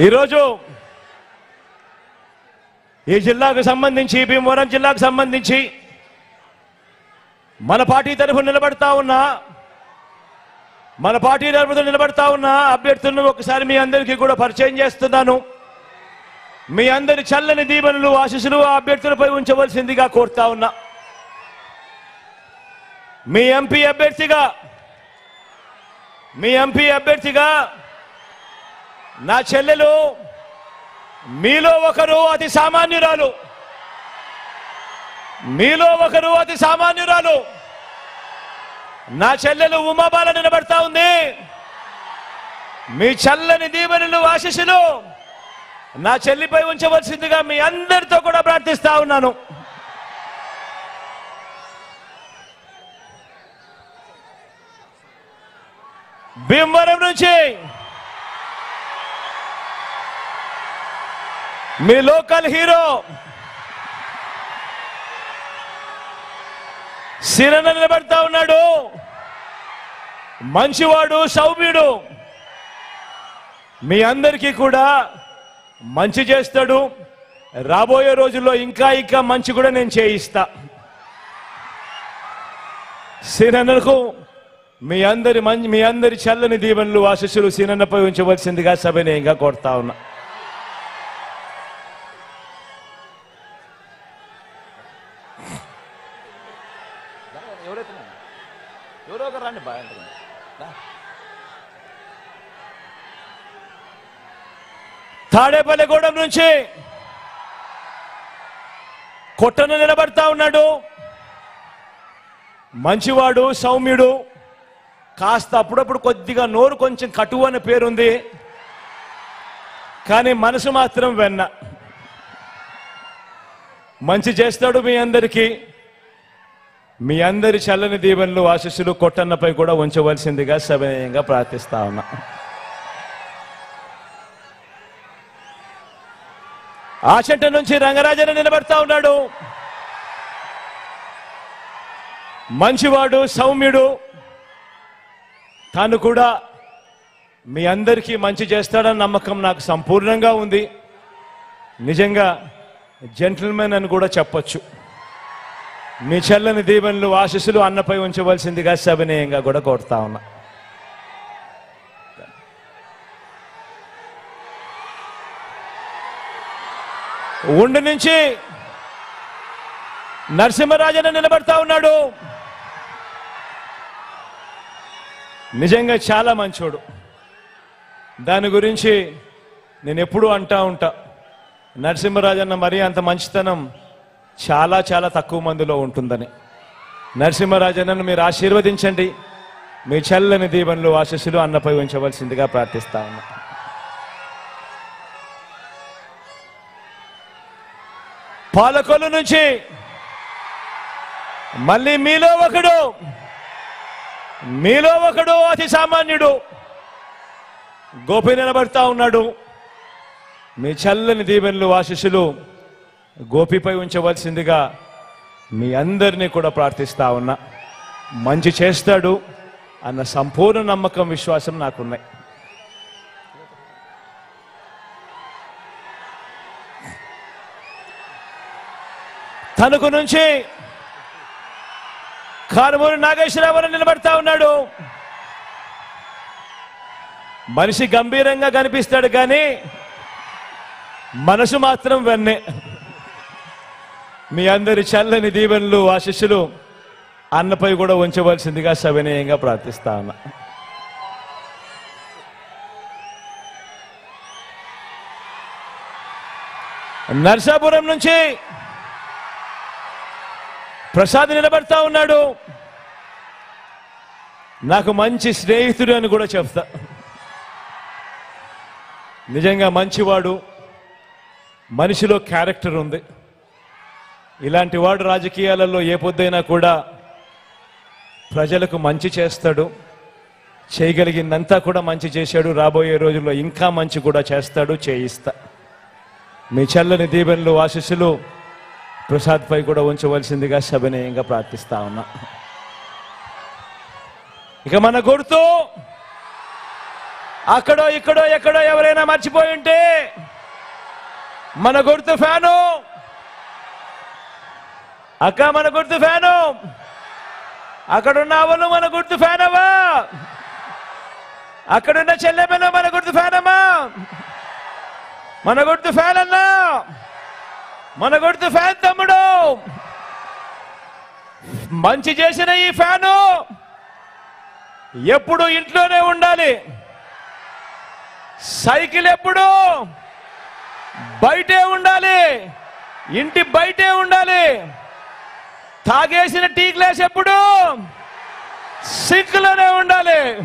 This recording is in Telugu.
ఈరోజు ఈ జిల్లాకు సంబంధించి భీమవరం జిల్లాకు సంబంధించి మన పార్టీ తరఫున నిలబడతా ఉన్న అభ్యర్థులను ఒకసారి మీ అందరికీ కూడా పరిచయం చేస్తున్నాను. మీ అందరి చల్లని దీవెనలు ఆశీస్సులు ఆ అభ్యర్థులపై ఉంచవలసిందిగా కోరుతా ఉన్నా. మీ ఎంపీ అభ్యర్థిగా నా చెల్లెలు, మీలో ఒకరు అతి సామాన్యురాలు నా చెల్లెలు ఉమాబాల నిలబడతా ఉంది. మీ చల్లని దీవెనలు ఆశీస్సులు నా చెల్లిపై ఉంచవలసిందిగా మీ అందరితో కూడా ప్రార్థిస్తా ఉన్నాను. భీమవరం నుంచి మీ లోకల్ హీరో సిరన నిలబడతా ఉన్నాడు. మంచివాడు, సౌమ్యుడు, మీ అందరికీ కూడా మంచి చేస్తాడు. రాబోయే రోజుల్లో ఇంకా మంచి కూడా నేను చేయిస్తా. సిరన్నకు మీ అందరి చల్లని దీవెనలు ఆశీస్సులు సిరన్నపై ఉంచవలసిందిగా సవినయంగా కోరుతా ఉన్నా. తాడేపల్లిగూడెం నుంచి కొట్టన నిలబడతా ఉన్నాడు. మంచివాడు, సౌమ్యుడు, కాస్త అప్పుడప్పుడు కొద్దిగా నోరు కొంచెం కటువు అనే పేరుంది, కానీ మనసు మాత్రం వెన్న. మంచి చేస్తాడు. మీ అందరి చల్లని దీవెనలు ఆశీస్సులు కొట్టన్నపై కూడా ఉంచవలసిందిగా సవినయంగా ప్రార్థిస్తా ఉన్నా. ఆచంట నుంచి రంగరాజన నిలబడతా ఉన్నాడు. మంచివాడు, సౌమ్యుడు, తాను కూడా మీ అందరికీ మంచి చేస్తాడన్న నమ్మకం నాకు సంపూర్ణంగా ఉంది. నిజంగా జెంటిల్మెన్ అని కూడా చెప్పొచ్చు. మీ చల్లని దీవెనలు ఆశీస్సులు అన్నపై ఉంచవలసిందిగా సవినయంగా కూడా కోరుతా ఉన్నా. ఉండి నుంచి నరసింహరాజన నిలబడతా ఉన్నాడు. నిజంగా చాలా మంచోడు. దాని గురించి నేను ఎప్పుడూ అంటా ఉంటా, నరసింహరాజన్న మరీ అంత మంచితనం చాలా తక్కువ మందిలో ఉంటుందని. నరసింహరాజన్నను మీరు ఆశీర్వదించండి. మీ చల్లని దీవెనలు ఆశీస్సులు అన్నపై ఉంచవలసిందిగా ప్రార్థిస్తా ఉన్నా. పాలకొల్లు నుంచి మళ్ళీ మీలో ఒకడు అతి సామాన్యుడు గోపి నిలబడతా ఉన్నాడు. మీ చల్లని దీవెనలు ఆశీస్సులు గోపిపై ఉంచవలసిందిగా మీ అందరినీ కూడా ప్రార్థిస్తా ఉన్నా. మంచి చేస్తాడు అన్న సంపూర్ణ నమ్మకం, విశ్వాసం నాకున్నాయి. తణుకు నుంచి కారుమూరి నాగేశ్వరరావు నిలబడతా ఉన్నాడు. మనిషి గంభీరంగా కనిపిస్తాడు, కానీ మనసు మాత్రం వెన్నే. మీ అందరి చల్లని దీవెనలు ఆశీస్సులు అన్నపై కూడా ఉంచవలసిందిగా సవినయంగా ప్రార్థిస్తా ఉన్నా. నర్సాపురం నుంచి ప్రసాద్ నిలబడతా ఉన్నాడు. నాకు మంచి స్నేహితుడు అని కూడా చెప్తా. నిజంగా మంచివాడు, మనిషిలో క్యారెక్టర్ ఉంది. ఇలాంటి వాడు రాజకీయాలలో ఏ పొద్దైనా కూడా ప్రజలకు మంచి చేస్తాడు. చేయగలిగిందంతా కూడా మంచి చేశాడు. రాబోయే రోజుల్లో ఇంకా మంచి కూడా చేస్తాడు, చేయిస్తా. మీ చల్లని దీవెనలు ఆశీస్సులు ప్రసాద్ పై కూడా ఉంచవలసిందిగా సవినయంగా ప్రార్థిస్తా ఉన్నా. ఇక మన గుర్తు అక్కడో ఇక్కడో ఎక్కడో ఎవరైనా మర్చిపోయి ఉంటే మన గుర్తు ఫ్యాను. అక్క మన గుర్తు ఫ్యాను. అక్కడున్న వాళ్ళు మన గుర్తు ఫ్యాన్ అవ్వా. అక్కడున్న చెల్లెమ్మలు మన గుర్తు ఫ్యాన్ అమ్మా. మన గుర్తు ఫ్యాన్ అన్నా. మన గుర్తు ఫ్యాన్ తమ్ముడు. మంచి చేసిన ఈ ఫ్యాను ఎప్పుడు ఇంట్లోనే ఉండాలి. సైకిల్ ఎప్పుడు బయటే ఉండాలి. ఇంటి బయటే ఉండాలి. తాగేసిన టీ గ్లాస్ ఎప్పుడు సింక్లోనే ఉండాలి.